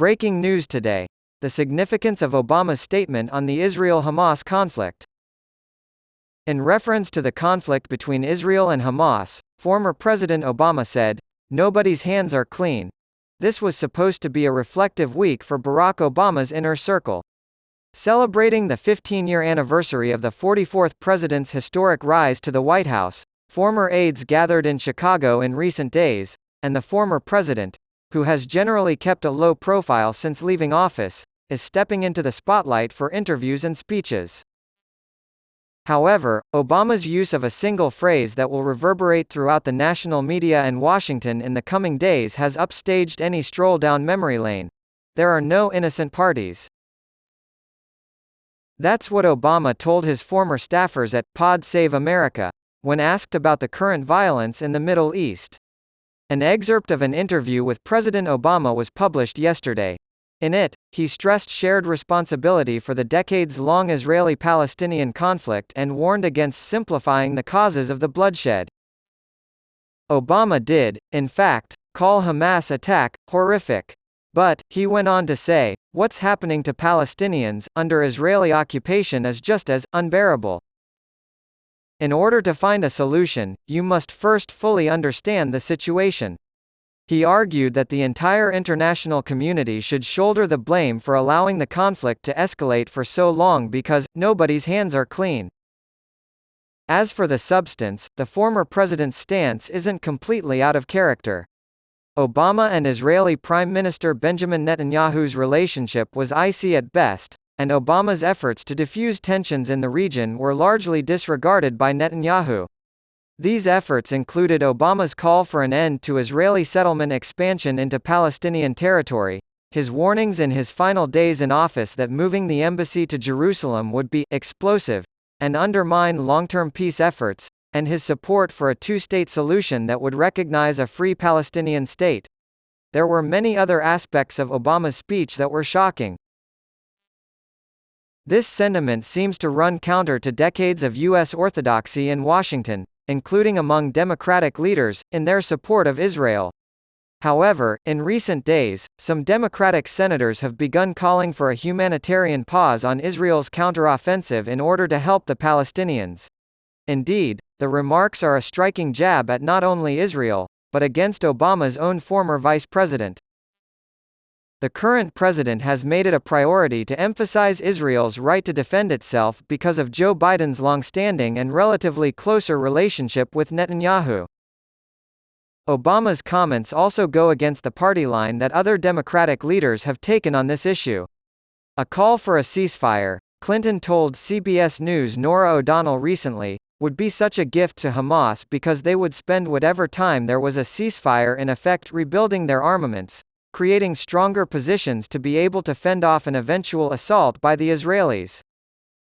Breaking news today. The significance of Obama's statement on the Israel-Hamas conflict. In reference to the conflict between Israel and Hamas, former President Obama said, "Nobody's hands are clean." This was supposed to be a reflective week for Barack Obama's inner circle. Celebrating the 15-year anniversary of the 44th president's historic rise to the White House, former aides gathered in Chicago in recent days, and the former president, who has generally kept a low profile since leaving office, is stepping into the spotlight for interviews and speeches. However, Obama's use of a single phrase that will reverberate throughout the national media and Washington in the coming days has upstaged any stroll down memory lane. There are no innocent parties. That's what Obama told his former staffers at Pod Save America, when asked about the current violence in the Middle East. An excerpt of an interview with President Obama was published yesterday. In it, he stressed shared responsibility for the decades-long Israeli-Palestinian conflict and warned against simplifying the causes of the bloodshed. Obama did, in fact, call Hamas attack horrific. But, he went on to say, what's happening to Palestinians under Israeli occupation is just as unbearable. In order to find a solution, you must first fully understand the situation. He argued that the entire international community should shoulder the blame for allowing the conflict to escalate for so long because nobody's hands are clean. As for the substance, the former president's stance isn't completely out of character. Obama and Israeli Prime Minister Benjamin Netanyahu's relationship was icy at best, and Obama's efforts to diffuse tensions in the region were largely disregarded by Netanyahu. These efforts included Obama's call for an end to Israeli settlement expansion into Palestinian territory, his warnings in his final days in office that moving the embassy to Jerusalem would be explosive and undermine long-term peace efforts, and his support for a two-state solution that would recognize a free Palestinian state. There were many other aspects of Obama's speech that were shocking. This sentiment seems to run counter to decades of U.S. orthodoxy in Washington, including among Democratic leaders, in their support of Israel. However, in recent days, some Democratic senators have begun calling for a humanitarian pause on Israel's counteroffensive in order to help the Palestinians. Indeed, the remarks are a striking jab at not only Israel, but against Obama's own former vice president. The current president has made it a priority to emphasize Israel's right to defend itself because of Joe Biden's long-standing and relatively closer relationship with Netanyahu. Obama's comments also go against the party line that other Democratic leaders have taken on this issue. A call for a ceasefire, Clinton told CBS News' Norah O'Donnell recently, would be such a gift to Hamas because they would spend whatever time there was a ceasefire in effect rebuilding their armaments, creating stronger positions to be able to fend off an eventual assault by the Israelis.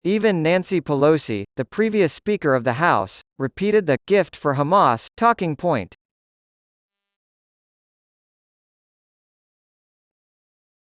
Even Nancy Pelosi, the previous Speaker of the House, repeated the "gift for Hamas" talking point.